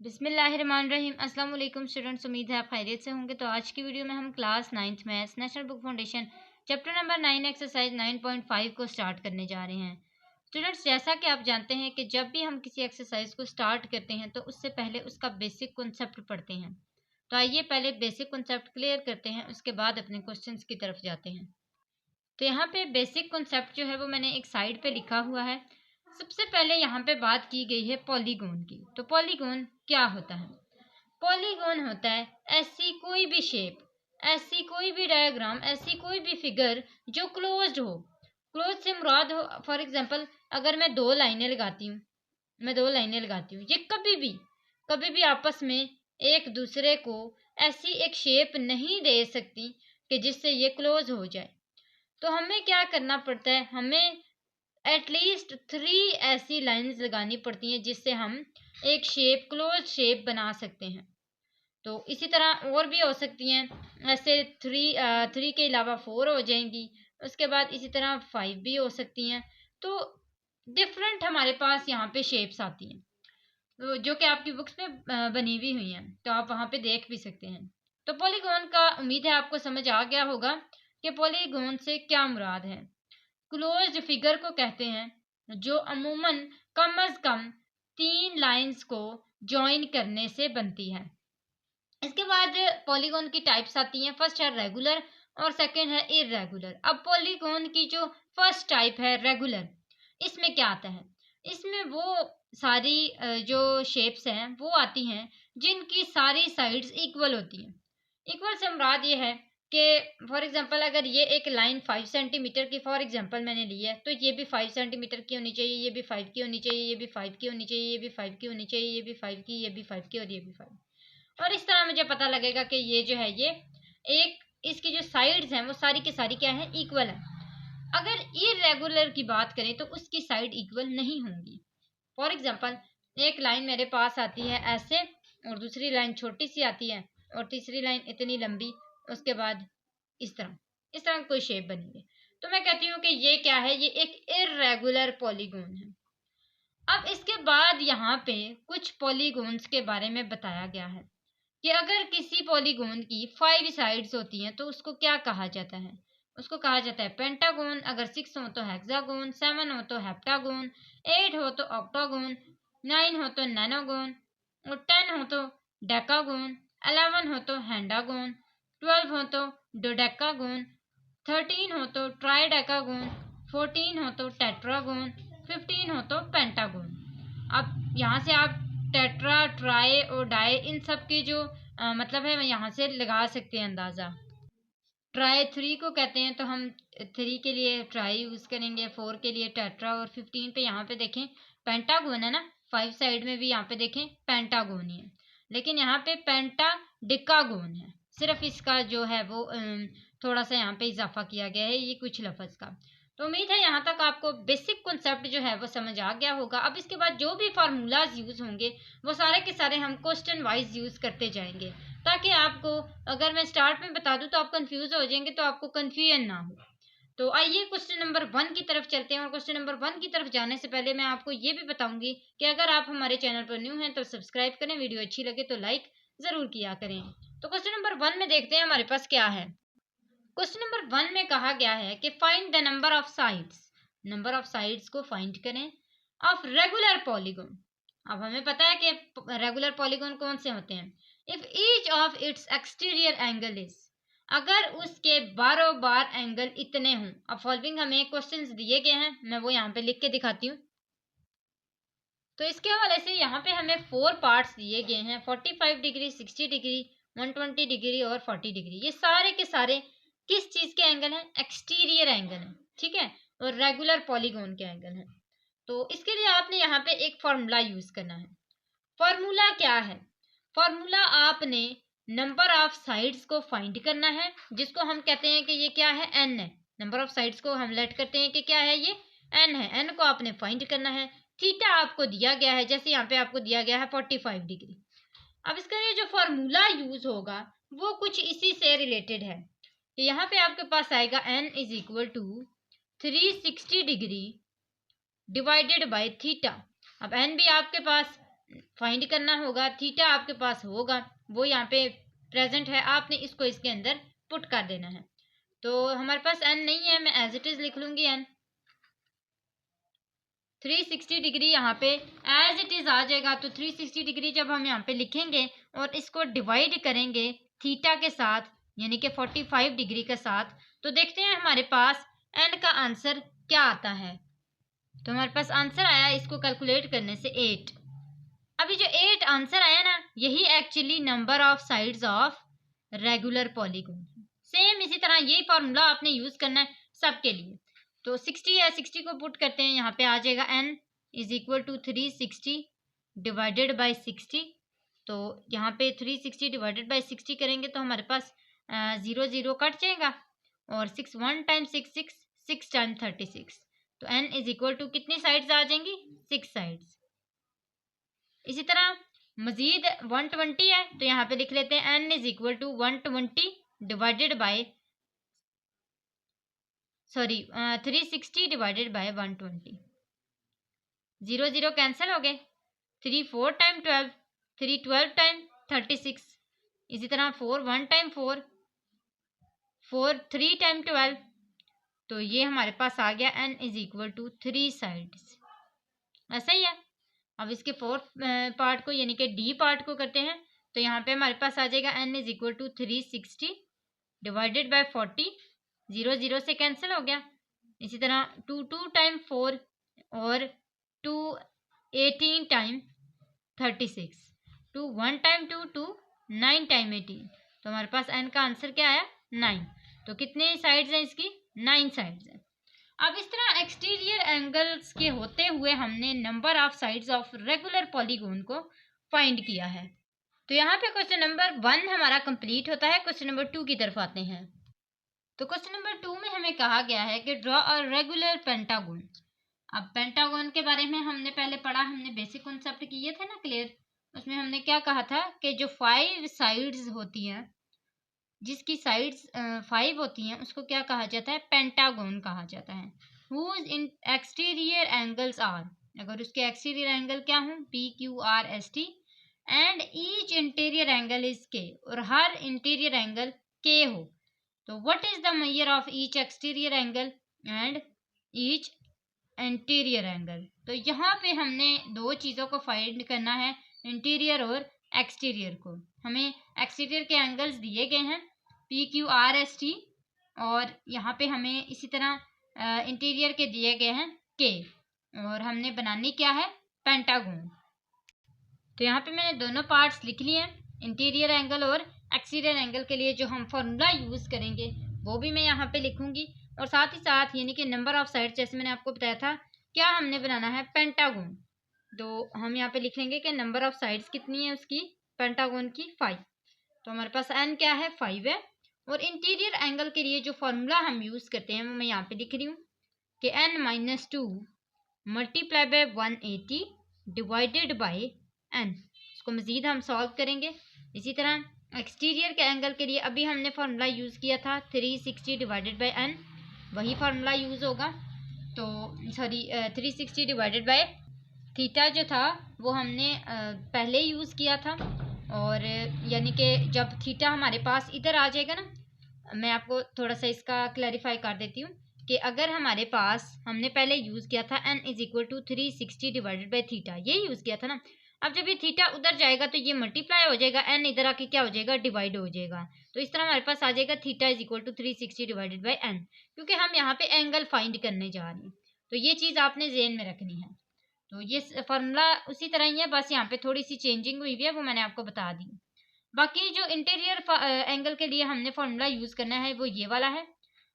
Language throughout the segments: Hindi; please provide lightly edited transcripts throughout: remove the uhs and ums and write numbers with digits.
बिस्मिल्लाहिर्रहमानिर्रहीम। अस्सलाम वालेकुम स्टूडेंट्स, उम्मीद है आप खैरियत से होंगे। तो आज की वीडियो में हम class 9th maths national book foundation chapter number 9 exercise 9.5 को स्टार्ट करने जा रहे हैं। स्टूडेंट्स, जैसा कि आप जानते हैं कि जब भी हम किसी एक्सरसाइज को स्टार्ट करते हैं तो उससे पहले उसका बेसिक कॉन्सेप्ट पढ़ते हैं। तो आइए पहले बेसिक कॉन्सेप्ट क्लियर करते हैं, उसके बाद अपने क्वेश्चंस की तरफ जाते हैं। तो यहाँ पे बेसिक कॉन्सेप्ट जो है वो मैंने एक साइड पे लिखा हुआ है। सबसे पहले यहाँ पे बात की गई है पॉलीगॉन की। तो पॉलीगॉन क्या होता है? पॉलीगॉन होता है ऐसी कोई भी शेप, ऐसी कोई भी डायग्राम, ऐसी कोई भी फिगर जो क्लोज्ड हो। क्लोज से मुराद हो, फॉर एग्जांपल अगर मैं दो लाइनें लगाती हूँ, ये कभी भी आपस में एक दूसरे को ऐसी एक शेप नहीं दे सकती कि जिससे ये क्लोज हो जाए। तो हमें क्या करना पड़ता है? हमें एटलीस्ट 3 ऐसी लाइंस लगानी पड़ती हैं जिससे हम एक शेप, क्लोज शेप बना सकते हैं। तो इसी तरह और भी हो सकती हैं, ऐसे 3 के अलावा 4 हो जाएंगी, उसके बाद इसी तरह 5 भी हो सकती हैं। तो डिफरेंट हमारे पास यहाँ पे शेप्स आती हैं, तो जो कि आपकी बुक्स में बनी हुई हैं, तो आप वहाँ पे देख भी सकते हैं। तो पॉलीगॉन का उम्मीद है आपको समझ आ गया होगा कि पॉलीगॉन से क्या मुराद है। क्लोज्ड फिगर को कहते हैं जो अमूमन कम अज कम 3 लाइंस को ज्वाइन करने से बनती है। इसके बाद पॉलीगॉन की टाइप्स आती हैं। फर्स्ट है रेगुलर और सेकंड है इरेगुलर। अब पॉलीगॉन की जो फर्स्ट टाइप है रेगुलर, इसमें क्या आता है? इसमें वो सारी जो शेप्स हैं वो आती हैं जिनकी सारी साइड्स इक्वल होती हैं। इक्वल से मुराद ये है कि फॉर एग्जांपल अगर ये एक लाइन 5 सेंटीमीटर की फॉर एग्जांपल मैंने ली है, तो ये भी 5 सेंटीमीटर की होनी चाहिए, ये भी 5 की होनी चाहिए, ये भी 5 की होनी चाहिए, ये भी 5 की होनी चाहिए, ये भी 5 की, ये भी 5 की और ये भी 5। और इस तरह मुझे पता लगेगा कि ये जो है ये एक, इसकी जो साइड्स हैं वो सारी की सारी क्या है? इक्वल है। अगर इरेगुलर की बात करें तो उसकी साइड इक्वल नहीं होंगी। फॉर एग्जांपल एक लाइन मेरे पास आती है ऐसे, और दूसरी लाइन छोटी सी आती है, और तीसरी लाइन इतनी लंबी, उसके बाद इस तरह कोई शेप बनी है। तो मैं कहती हूँ कि ये क्या है? ये एक इरेगुलर पॉलीगॉन है। अब इसके बाद यहाँ पे कुछ पॉलीगॉन्स के बारे में बताया गया है कि अगर किसी पॉलीगॉन की 5 साइड्स होती हैं तो उसको क्या कहा जाता है? उसको कहा जाता है पेंटागोन। अगर 6 हो तो हेक्सागोन, 7 हो तो हेप्टागोन, 8 हो तो ऑक्टागोन, 9 हो तो नैनोगोन, और 10 हो तो डेकागोन, 11 हो तो हेंडागोन, 12 हो तो डोडेकागोन, 13 हो तो ट्राइडेकागोन, 14 हो तो टेट्रागोन, 15 हो तो पेंटागोन। अब यहाँ से आप टेट्रा, ट्राई और डाई इन सब की जो मतलब है यहाँ से लगा सकते हैं अंदाज़ा। ट्राई 3 को कहते हैं तो हम 3 के लिए ट्राई यूज़ करेंगे, 4 के लिए टेट्रा, और 15 पे यहाँ पे देखें पेंटागोन है ना, 5 साइड में भी यहाँ पे देखें पेंटागोन ही है, लेकिन यहाँ पे पेंटा डिकागोन है। सिर्फ इसका जो है वो थोड़ा सा यहाँ पे इजाफा किया गया है, ये कुछ लफ्ज़ का। तो उम्मीद है यहाँ तक आपको बेसिक कॉन्सेप्ट जो है वो समझ आ गया होगा। अब इसके बाद जो भी फार्मूलाज यूज़ होंगे वो सारे के सारे हम क्वेश्चन वाइज यूज़ करते जाएंगे, ताकि आपको, अगर मैं स्टार्ट में बता दूं तो आप कंफ्यूज हो जाएंगे, तो आपको कंफ्यूजन ना हो। तो आइए क्वेश्चन नंबर 1 की तरफ चलते हैं। और क्वेश्चन नंबर 1 की तरफ जाने से पहले मैं आपको ये भी बताऊंगी कि अगर आप हमारे चैनल पर न्यू हैं तो सब्सक्राइब करें, वीडियो अच्छी लगे तो लाइक ज़रूर किया करें। तो क्वेश्चन नंबर 1 में देखते हैं हमारे पास क्या है। क्वेश्चन नंबर 1 में कहा गया है कि find the number of sides, number of sides को फाइंड करें ऑफ रेगुलर पॉलीगॉन। अब हमें पता है कि रेगुलर पॉलीगॉन कौन से होते हैं। If each of its exterior angle is, अगर उसके बारों बार एंगल इतने हों। अब फॉलोइंग हमें क्वेश्चंस दिए गए हैं, मैं वो यहाँ पे लिख के दिखाती हूँ। तो इसके हवाले से यहाँ पे हमें 4 पार्ट्स दिए गए हैं, 45 डिग्री, 60 डिग्री, 120 डिग्री और 40 डिग्री। ये सारे के सारे किस चीज़ के एंगल हैं? एक्सटीरियर एंगल हैं, ठीक है, और रेगुलर पॉलीगॉन के एंगल हैं। तो इसके लिए आपने यहाँ पे एक फार्मूला यूज़ करना है। फार्मूला क्या है? फार्मूला आपने नंबर ऑफ साइड्स को फाइंड करना है, जिसको हम कहते हैं कि ये क्या है? एन है। नंबर ऑफ साइड्स को हम लेट करते हैं कि क्या है? ये एन है। एन को आपने फाइंड करना है। थीटा आपको दिया गया है, जैसे यहाँ पे आपको दिया गया है 45 डिग्री। अब इसका ये जो फार्मूला यूज होगा वो कुछ इसी से रिलेटेड है कि यहाँ पे आपके पास आएगा n is equal to 360 degree divided by theta. अब एन भी आपके पास फाइंड करना होगा, थीटा आपके पास होगा, वो यहाँ पे प्रेजेंट है, आपने इसको इसके अंदर पुट कर देना है। तो हमारे पास एन नहीं है, मैं एज इट इज लिख लूंगी एन। 360 डिग्री यहाँ पे एज इट इज आ जाएगा। तो 360 डिग्री जब हम यहाँ पे लिखेंगे और इसको डिवाइड करेंगे थीटा के साथ यानी कि 45 डिग्री के साथ, तो देखते हैं हमारे पास एन का आंसर क्या आता है। तो हमारे पास आंसर आया इसको कैलकुलेट करने से 8। अभी जो 8 आंसर आया ना, यही actually number of sides of regular polygon. Same इसी तरह यही फॉर्मूला आपने यूज करना है सबके लिए। तो 60 है, 60 को पुट करते हैं, यहाँ पे आ जाएगा n is equal to 360 divided by 60। तो यहाँ पे 360 डिवाइडेड बाई 60 करेंगे तो हमारे पास 0 0 कट जाएगा, और 6 1 टाइम 6 6 6 टाइम 36। तो n इज इक्वल टू कितनी साइड्स आ जाएंगी, 6 साइड्स। इसी तरह मजीद 120 है, तो यहाँ पे लिख लेते हैं n is equal to 120 divided by 360 divided by 120। 0 0 cancel हो गए, 3 4 टाइम 12, 3 12 टाइम 36। इसी तरह 4 1 टाइम 4, 4 3 टाइम 12। तो ये हमारे पास आ गया n is equal to 3 sides. ऐसा ही है। अब इसके फोर्थ पार्ट को यानी कि डी पार्ट को करते हैं। तो यहाँ पे हमारे पास आ जाएगा n is equal to 360 divided by 40। 0 0 से कैंसिल हो गया। इसी तरह 2 2 टाइम 4 और 2 18 टाइम 36। 2 1 time 2 2 9 time 18। तो हमारे पास n का आंसर क्या आया, 9। तो कितने साइड्स हैं इसकी, 9 साइड्स हैं। अब इस तरह एक्सटीरियर एंगल्स के होते हुए हमने number of sides of regular polygon को फाइंड किया है। तो यहाँ पे क्वेश्चन नंबर 1 हमारा कंप्लीट होता है। क्वेश्चन नंबर 2 की तरफ आते हैं। तो क्वेश्चन नंबर 2 में हमें कहा गया है कि ड्रॉ अ रेगुलर पेंटागन। अब पेंटागन के बारे में हमने पहले पढ़ा, हमने बेसिक कॉन्सेप्ट किए थे ना क्लियर। उसमें हमने क्या कहा था कि जो 5 साइड्स होती हैं, जिसकी साइड्स 5 होती हैं, उसको क्या कहा जाता है, पेंटागन कहा जाता है। Whose in exterior angles are, अगर उसके एक्सटीरियर एंगल क्या हों, PQRST, and each interior angle is K, और हर इंटीरियर एंगल K हो। तो what is the measure of each exterior angle and each interior angle. तो यहाँ पे हमने दो चीज़ों को फाइंड करना है, इंटीरियर और एक्सटीरियर को। हमें एक्सटीरियर के एंगल्स दिए गए हैं PQRST, और यहाँ पे हमें इसी तरह इंटीरियर के दिए गए हैं K, और हमने बनानी क्या है, पेंटागन। तो यहाँ पे मैंने दोनों पार्ट्स लिख लिए हैं, इंटीरियर एंगल और एक्सटीरियर एंगल के लिए जो हम फॉर्मूला यूज़ करेंगे वो भी मैं यहाँ पे लिखूंगी, और साथ ही साथ यानी कि नंबर ऑफ साइड्स, जैसे मैंने आपको बताया था क्या हमने बनाना है, पेंटागन। तो हम यहाँ पे लिखेंगे कि नंबर ऑफ साइड्स कितनी है उसकी, पेंटागन की 5। तो हमारे पास n क्या है, 5 है। और इंटीरियर एंगल के लिए जो फॉर्मूला हम यूज़ करते हैं वो मैं यहाँ पे लिख रही हूँ कि n-2 multiply by 180 divided by n। इसको मज़ीद हम सॉल्व करेंगे। इसी तरह एक्सटीरियर के एंगल के लिए अभी हमने फार्मूला यूज़ किया था 360 डिवाइडेड बाय n, वही फार्मूला यूज़ होगा। तो 360 डिवाइडेड बाय थीटा जो था वो हमने पहले यूज़ किया था, और यानी कि जब थीटा हमारे पास इधर आ जाएगा ना, मैं आपको थोड़ा सा इसका क्लैरिफाई कर देती हूँ कि अगर हमारे पास हमने पहले यूज़ किया था n is equal to 360 divided by theta, ये यूज़ किया था ना। अब जब ये थीटा उधर जाएगा तो ये मल्टीप्लाई हो जाएगा, n इधर आके क्या हो जाएगा, डिवाइड हो जाएगा। तो इस तरह हमारे पास आ जाएगा theta is equal to 360 divided by n, क्योंकि हम यहाँ पे एंगल फाइंड करने जा रहे हैं। तो ये चीज़ आपने ज़हन में रखनी है। तो ये फार्मूला उसी तरह ही है, बस यहाँ पे थोड़ी सी चेंजिंग हुई है, वो मैंने आपको बता दी। बाकी जो इंटीरियर एंगल के लिए हमने फार्मूला यूज़ करना है वो ये वाला है,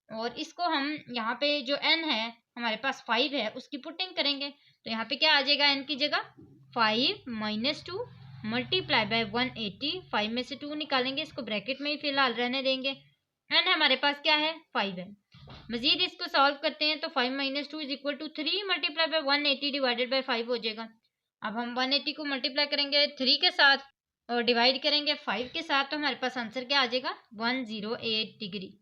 और इसको हम यहाँ पे जो n है हमारे पास 5 है उसकी पुटिंग करेंगे। तो यहाँ पे क्या आ जाएगा, n की जगह 5 - 2 मल्टीप्लाई बाय 180। 5 में से 2 निकालेंगे, इसको ब्रैकेट में ही फिलहाल रहने देंगे। n हमारे पास क्या है, 5 है। मजीद इसको सॉल्व करते हैं तो 5 - 2 is equal to 3 multiply by 180 divided by 5 हो जाएगा। अब हम 180 को मल्टीप्लाई करेंगे 3 के साथ और डिवाइड करेंगे 5 के साथ, तो हमारे पास आंसर क्या आ जाएगा, 108 डिग्री।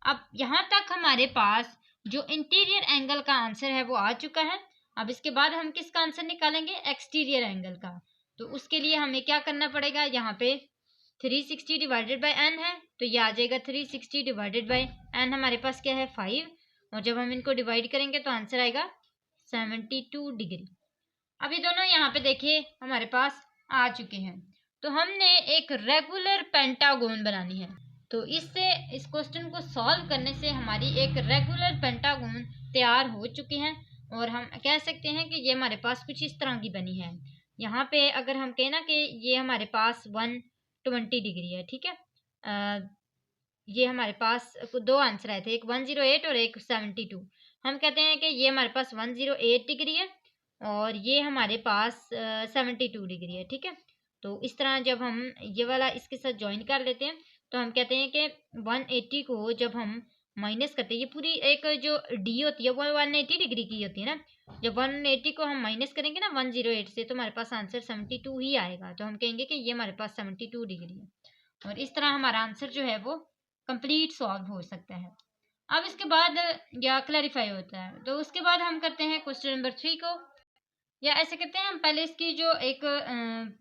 अब यहाँ तक हमारे पास जो इंटीरियर एंगल का आंसर है वो आ चुका है। अब इसके बाद हम किसका आंसर निकालेंगे, एक्सटीरियर एंगल का। तो उसके लिए हमें क्या करना पड़ेगा, यहाँ पे 360 डिवाइडेड बाय n है, तो ये आ जाएगा 360 डिवाइडेड बाय n, हमारे पास क्या है 5, और जब हम इनको डिवाइड करेंगे तो आंसर आएगा 72 डिग्री। अब ये दोनों यहाँ पे देखिए हमारे पास आ चुके हैं। तो हमने एक रेगुलर पेंटागोन बनानी है। तो इससे इस क्वेश्चन को सॉल्व करने से हमारी एक रेगुलर पेंटागोन तैयार हो चुकी है, और हम कह सकते हैं कि ये हमारे पास कुछ इस तरह की बनी है। यहाँ पे अगर हम कहें ना कि ये हमारे पास 120 डिग्री है, ठीक है। ये हमारे पास दो आंसर आए थे, एक 108 और एक 72। हम कहते हैं कि ये हमारे पास 108 डिग्री है और ये हमारे पास 72 डिग्री है, ठीक है। तो इस तरह जब हम ये वाला इसके साथ ज्वाइन कर लेते हैं तो हम कहते हैं कि 180 को जब हम माइनस करते हैं, ये पूरी एक जो डी होती है वो 180 डिग्री की होती है ना। जब 180 को हम माइनस करेंगे ना 108 से, तो हमारे पास आंसर 72 ही आएगा। तो हम कहेंगे कि ये हमारे पास 72 डिग्री है, और इस तरह हमारा आंसर जो है वो कंप्लीट सॉल्व हो सकता है। अब इसके बाद या क्लैरिफाई होता है। तो उसके बाद हम करते हैं क्वेश्चन नंबर 3 को, या ऐसे करते हैं हम पहले इसकी जो एक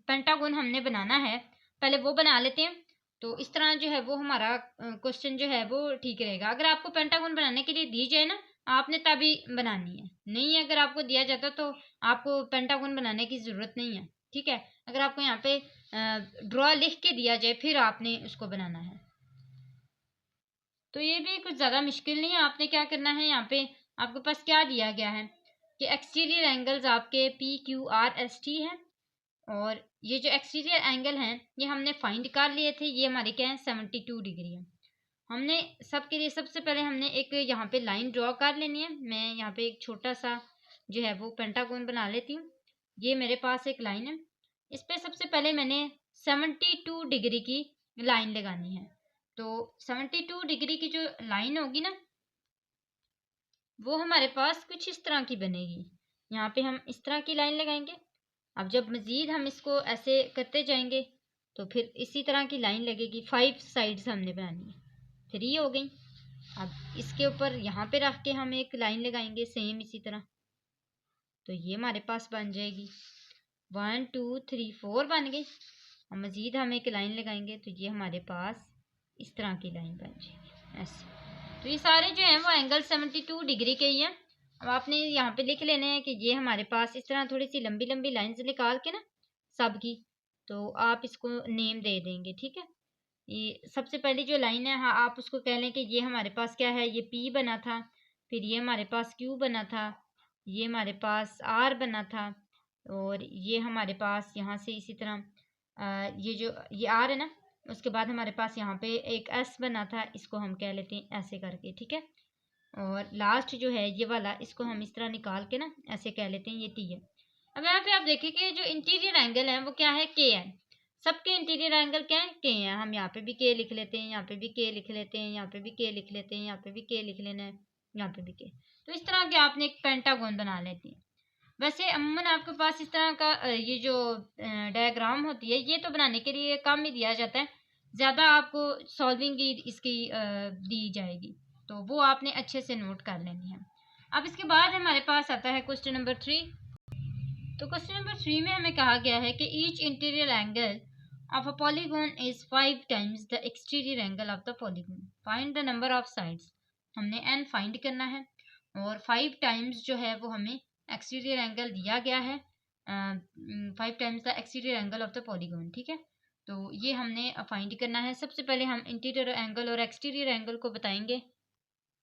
पेंटागोन हमने बनाना है पहले वो बना लेते हैं। तो इस तरह जो है वो हमारा क्वेश्चन जो है वो ठीक रहेगा। अगर आपको पेंटागोन बनाने के लिए दी जाए ना, आपने तभी बनानी है, नहीं अगर आपको दिया जाता तो आपको पेंटागोन बनाने की ज़रूरत नहीं है, ठीक है। अगर आपको यहाँ पे ड्रॉ लिख के दिया जाए फिर आपने उसको बनाना है। तो ये भी कुछ ज़्यादा मुश्किल नहीं है। आपने क्या करना है, यहाँ पे आपके पास क्या दिया गया है कि एक्सटीरियर एंगल्स आपके P Q R S T हैं, और ये जो एक्सटीरियर एंगल हैं ये हमने फाइंड कर लिए थे। ये हमारे क्या है 72 डिग्री है। हमने सबके लिए सबसे पहले हमने एक यहाँ पे लाइन ड्रॉ कर लेनी है। मैं यहाँ पे एक छोटा सा जो है वो पेंटागोन बना लेती हूँ। ये मेरे पास एक लाइन है, इस पे सबसे पहले मैंने 72 डिग्री की लाइन लगानी है। तो 72 डिग्री की जो लाइन होगी ना वो हमारे पास कुछ इस तरह की बनेगी। यहाँ पे हम इस तरह की लाइन लगाएंगे। अब जब मज़ीद हम इसको ऐसे करते जाएंगे तो फिर इसी तरह की लाइन लगेगी। 5 साइड्स हमने बनानी है, 3 हो गई। अब इसके ऊपर यहाँ पे रख के हम एक लाइन लगाएंगे सेम इसी तरह, तो ये हमारे पास बन जाएगी 1 2 3 4 बन गई। और मज़ीद हम एक लाइन लगाएंगे तो ये हमारे पास इस तरह की लाइन बन जाएगी ऐसे। तो ये सारे जो हैं वो एंगल 72 डिग्री के ही हैं। अब आपने यहाँ पे लिख लेने हैं कि ये हमारे पास इस तरह थोड़ी सी लंबी लंबी लाइंस निकाल के ना सब की, तो आप इसको नेम दे देंगे, ठीक है। ये सबसे पहली जो लाइन है, हाँ आप उसको कह लें कि ये हमारे पास क्या है, ये पी बना था, फिर ये हमारे पास क्यू बना था, ये हमारे पास आर बना था, और ये हमारे पास यहाँ से इसी तरह ये जो ये आर है ना, उसके बाद हमारे पास यहाँ पे एक एस बना था, इसको हम कह लेते हैं ऐसे करके, ठीक है। और लास्ट जो है ये वाला, इसको हम इस तरह निकाल के ना ऐसे कह लेते हैं ये टी है। अब यहाँ पे आप देखिए कि जो इंटीरियर एंगल है वो क्या है, के है। सबके इंटीरियर एंगल क्या है, के हैं। हम यहाँ पे भी के लिख लेते हैं, यहाँ पे भी के लिख लेते हैं, यहाँ पे भी के लिख लेते हैं, यहाँ पे भी के लिख लेना है, यहाँ पे भी के। तो इस तरह के आपने एक पेंटागोन बना लेते हैं। वैसे अमूमन आपके पास इस तरह का ये जो डायग्राम होती है ये तो बनाने के लिए कम ही दिया जाता है, ज़्यादा आपको सॉल्विंग की इसकी दी जाएगी, तो वो आपने अच्छे से नोट कर लेनी है। अब इसके बाद हमारे पास आता है क्वेश्चन नंबर 3। तो क्वेश्चन नंबर 3 में हमें कहा गया है कि each interior angle of a polygon is 5 times the exterior angle of the polygon, find the number of sides. हमने n फाइंड करना है और 5 टाइम्स जो है वो हमें एक्सटीरियर एंगल दिया गया है, 5 times the exterior angle of the polygon, ठीक है। तो ये हमने फाइंड करना है। सबसे पहले हम इंटीरियर एंगल और एक्सटीरियर एंगल को बताएंगे।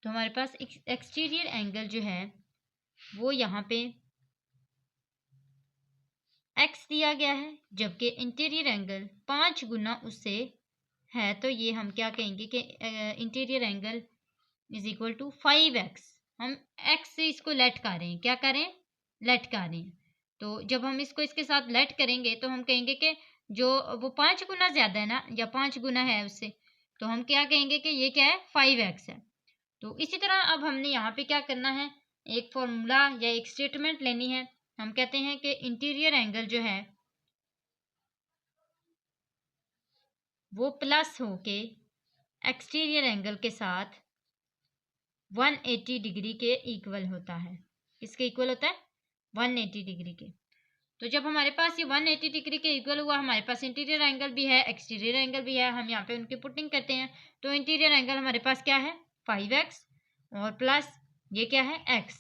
तो हमारे पास एक्सटीरियर एंगल जो है वो यहाँ पे x दिया गया है, जबकि इंटीरियर एंगल 5 गुना उससे है, तो ये हम क्या कहेंगे कि interior angle is equal to 5x। हम x से इसको लेट कर रहे हैं, क्या करें, लेट कर रहे हैं। तो जब हम इसको इसके साथ लेट करेंगे तो हम कहेंगे कि जो वो 5 गुना ज़्यादा है ना, या 5 गुना है उससे, तो हम क्या कहेंगे कि ये क्या है 5x है। तो इसी तरह अब हमने यहाँ पे क्या करना है, एक फॉर्मूला या एक स्टेटमेंट लेनी है। हम कहते हैं कि इंटीरियर एंगल जो है वो प्लस होके एक्सटीरियर एंगल के साथ 180 डिग्री के इक्वल होता है। किसके इक्वल होता है, 180 डिग्री के। तो जब हमारे पास ये 180 डिग्री के इक्वल हुआ, हमारे पास इंटीरियर एंगल भी है, एक्सटीरियर एंगल भी है, हम यहाँ पे उनकी पुटिंग करते हैं। तो इंटीरियर एंगल हमारे पास क्या है 5x और प्लस ये क्या है x,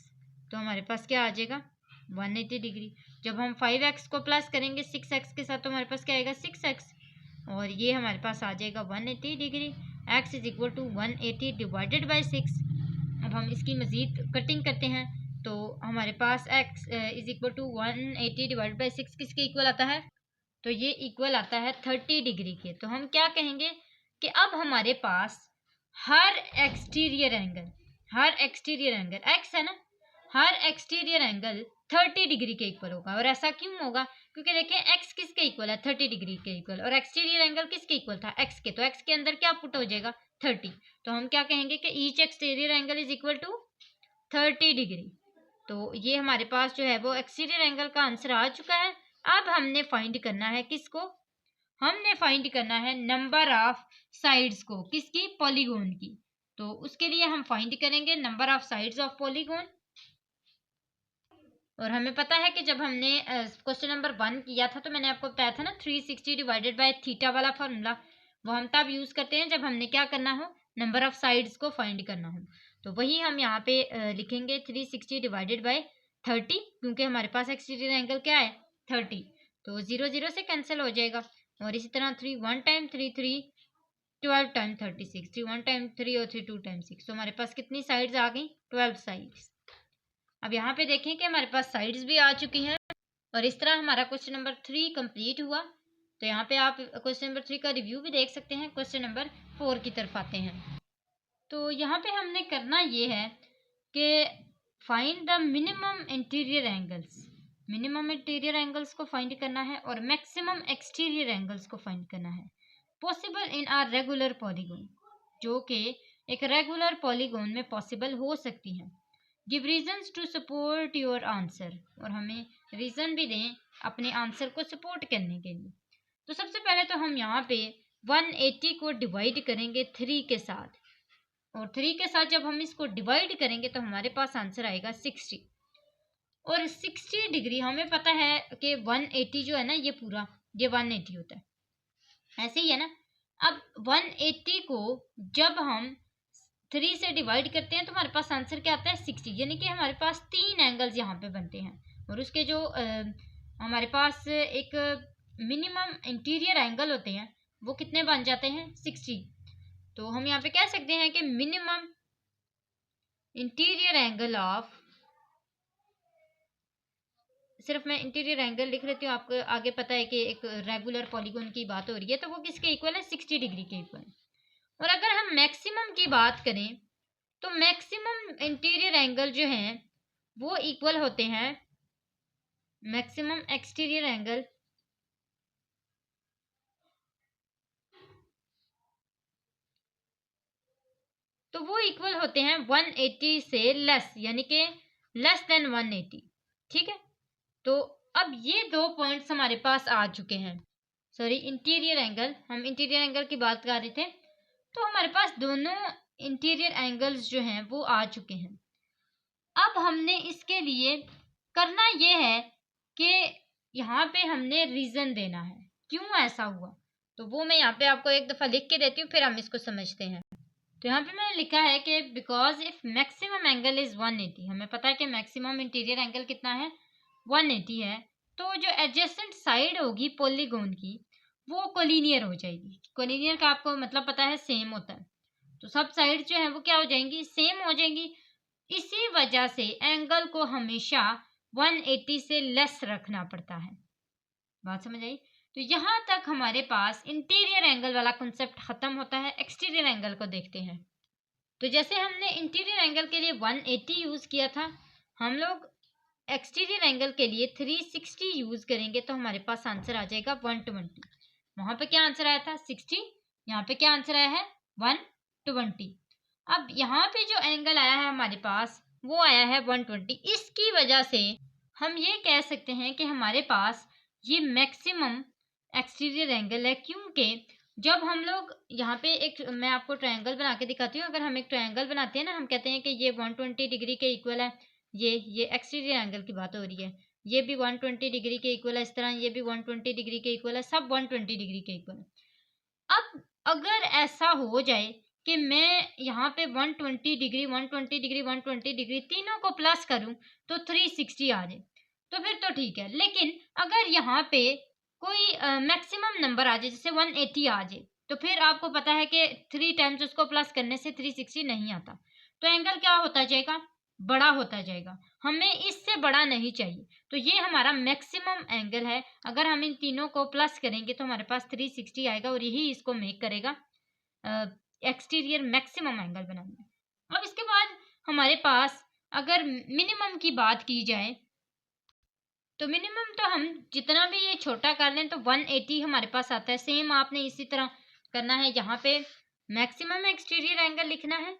तो हमारे पास क्या आ जाएगा 180 डिग्री। जब हम 5x को प्लस करेंगे 6x के साथ तो हमारे पास क्या आएगा 6x, और ये हमारे पास आ जाएगा 180 degree. x is equal to 180 divided by 6। अब हम इसकी मज़ीद कटिंग करते हैं तो हमारे पास x is equal to 180 divided by 6 किसके इक्वल आता है, तो ये इक्वल आता है 30 डिग्री के। तो हम क्या कहेंगे कि अब हमारे पास हर एक्सटीरियर एंगल x है ना, हर एक्सटीरियर एंगल 30 डिग्री के इक्वल होगा। और ऐसा क्यों होगा, क्योंकि देखिए x किसके इक्वल है 30 डिग्री के इक्वल, और एक्सटीरियर एंगल किसके इक्वल था x के, तो x के अंदर क्या पुट हो जाएगा 30। तो हम क्या कहेंगे कि each exterior angle is equal to 30 degree. तो ये हमारे पास जो है वो एक्सटीरियर एंगल का आंसर आ चुका है। अब हमने फाइंड करना है किसको, हमने फाइंड करना है नंबर ऑफ साइड्स को, किसकी पॉलीगॉन की। तो उसके लिए हम फाइंड करेंगे number of sides of polygon. और हमें पता है कि जब हमने क्वेश्चन नंबर 1 किया था तो मैंने आपको बताया था ना 360 डिवाइडेड बाय थीटा वाला फार्मूला, वो हम तब यूज़ करते हैं जब हमने क्या करना हो नंबर ऑफ साइड्स को फाइंड करना हो। तो वही हम यहाँ पे लिखेंगे 360 डिवाइडेड बाय 30, क्योंकि हमारे पास एक्सटीरियर एंगल क्या है 30, तो 0 0 से कैंसिल हो जाएगा। और इसी तरह 3 1 टाइम 3 3 12 टाइम 36, 3 1 टाइम 3 और 3 2 टाइम 6, तो हमारे पास कितनी साइड्स आ गई 12 साइड्स। अब यहाँ पे देखें कि हमारे पास साइड्स भी आ चुकी हैं। और इस तरह हमारा क्वेश्चन नंबर 3 कंप्लीट हुआ। तो यहाँ पे आप क्वेश्चन नंबर 3 का रिव्यू भी देख सकते हैं। क्वेश्चन नंबर 4 की तरफ आते हैं। तो यहाँ पे हमने करना ये है कि find the minimum interior angles, minimum interior angles को फाइंड करना है और मैक्सिमम एक्सटीरियर एंगल्स को फाइंड करना है possible in are regular polygon, जो कि एक रेगुलर पॉलीगॉन में पॉसिबल हो सकती हैं। Give reasons to support your answer, और हमें रीज़न भी दें अपने आंसर को सपोर्ट करने के लिए। तो सबसे पहले तो हम यहाँ पे 180 को डिवाइड करेंगे 3 के साथ, और 3 के साथ जब हम इसको डिवाइड करेंगे तो हमारे पास आंसर आएगा 60। और 60 डिग्री हमें पता है कि 180 जो है ना ये पूरा ये 180 होता है, ऐसे ही है ना। अब 180 को जब हम 3 से डिवाइड करते हैं तो हमारे पास आंसर क्या आता है 60, यानी कि हमारे पास 3 एंगल्स यहाँ पे बनते हैं। और उसके जो हमारे पास एक मिनिमम इंटीरियर एंगल होते हैं वो कितने बन जाते हैं 60। तो हम यहाँ पे कह सकते हैं कि मिनिमम इंटीरियर एंगल ऑफ, सिर्फ मैं इंटीरियर एंगल लिख लेती हूँ, आपको आगे पता है कि एक रेगुलर पॉलीगॉन की बात हो रही है, तो वो किसके इक्वल है 60 डिग्री के इक्वल। और अगर हम मैक्सिमम की बात करें तो मैक्सिमम इंटीरियर एंगल जो हैं वो इक्वल होते हैं, मैक्सिमम एक्सटीरियर एंगल तो वो इक्वल होते हैं 180 से लेस, यानी कि लेस देन 180। ठीक है, तो अब ये 2 पॉइंट्स हमारे पास आ चुके हैं। सॉरी, इंटीरियर एंगल, हम इंटीरियर एंगल की बात कर रहे थे, तो हमारे पास दोनों इंटीरियर एंगल्स जो हैं वो आ चुके हैं। अब हमने इसके लिए करना ये है कि यहाँ पे हमने रीज़न देना है क्यों ऐसा हुआ, तो वो मैं यहाँ पे आपको एक दफ़ा लिख के देती हूँ, फिर हम इसको समझते हैं। तो यहाँ पे मैंने लिखा है कि because if maximum angle is 180, हमें पता है कि मैक्सिमम इंटीरियर एंगल कितना है 180 है, तो जो एडजेसेंट साइड होगी पॉलीगॉन की वो कोलिनियर हो जाएगी। कोलिनियर का आपको मतलब पता है सेम होता है, तो सब साइड जो है वो क्या हो जाएंगी सेम हो जाएंगी। इसी वजह से एंगल को हमेशा 180 से लेस रखना पड़ता है। बात समझ आई? तो यहाँ तक हमारे पास इंटीरियर एंगल वाला कॉन्सेप्ट खत्म होता है। एक्सटीरियर एंगल को देखते हैं। तो जैसे हमने इंटीरियर एंगल के लिए 180 यूज़ किया था, हम लोग एक्सटीरियर एंगल के लिए 360 यूज़ करेंगे तो हमारे पास आंसर आ जाएगा 120। वहाँ पे क्या आंसर आया था 60, यहाँ पे क्या आंसर आया है 120। अब यहाँ पे जो एंगल आया है हमारे पास वो आया है 120। इसकी वजह से हम ये कह सकते हैं कि हमारे पास ये मैक्सिमम एक्सटीरियर एंगल है, क्योंकि जब हम लोग यहाँ पे एक, मैं आपको ट्रायंगल बना के दिखाती हूँ। अगर हम एक ट्रायंगल बनाते हैं ना, हम कहते हैं कि ये 120 डिग्री के इक्वल है, ये एक्सटीरियर एंगल की बात हो रही है। ये भी 120 डिग्री के इक्वल है, इस तरह ये भी 120 डिग्री के इक्वल है, सब 120 डिग्री के इक्वल है। अब अगर ऐसा हो जाए कि मैं यहाँ पे 120 डिग्री 120 डिग्री 120 डिग्री तीनों को प्लस करूं तो 360 आ जाए तो फिर तो ठीक है। लेकिन अगर यहाँ पे कोई मैक्सिमम नंबर आ जाए, जैसे 180 आ जाए, तो फिर आपको पता है कि 3 टाइम्स उसको प्लस करने से 360 नहीं आता, तो एंगल क्या होता जाएगा, बड़ा होता जाएगा। हमें इससे बड़ा नहीं चाहिए, तो ये हमारा मैक्सिमम एंगल है। अगर हम इन तीनों को प्लस करेंगे तो हमारे पास 360 आएगा और यही इसको मेक करेगा एक्सटीरियर मैक्सिमम एंगल बनाना। अब इसके बाद हमारे पास अगर मिनिमम की बात की जाए तो मिनिमम तो हम जितना भी ये छोटा कर लें तो 180 हमारे पास आता है। सेम आपने इसी तरह करना है, यहाँ पे मैक्सिमम एक्सटीरियर एंगल लिखना है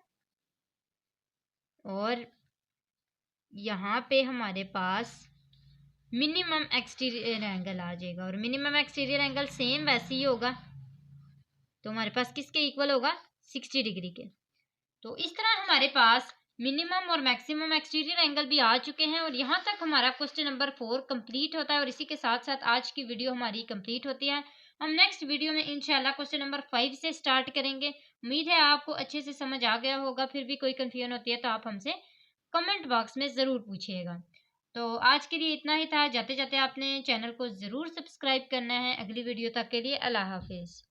और यहाँ पे हमारे पास मिनिमम एक्सटीरियर एंगल आ जाएगा और मिनिमम एक्सटीरियर एंगल सेम वैसे ही होगा, तो हमारे पास किसके इक्वल होगा, 60 डिग्री के। तो इस तरह हमारे पास मिनिमम और मैक्सिमम एक्सटीरियर एंगल भी आ चुके हैं और यहाँ तक हमारा क्वेश्चन नंबर 4 कंप्लीट होता है और इसी के साथ साथ आज की वीडियो हमारी कंप्लीट होती है। हम नेक्स्ट वीडियो में इंशाल्लाह क्वेश्चन नंबर 5 से स्टार्ट करेंगे। उम्मीद है आपको अच्छे से समझ आ गया होगा। फिर भी कोई कंफ्यूजन होती है तो आप हमसे कमेंट बॉक्स में ज़रूर पूछिएगा। तो आज के लिए इतना ही था। जाते जाते आपने चैनल को ज़रूर सब्सक्राइब करना है। अगली वीडियो तक के लिए अल्लाह हाफिज़।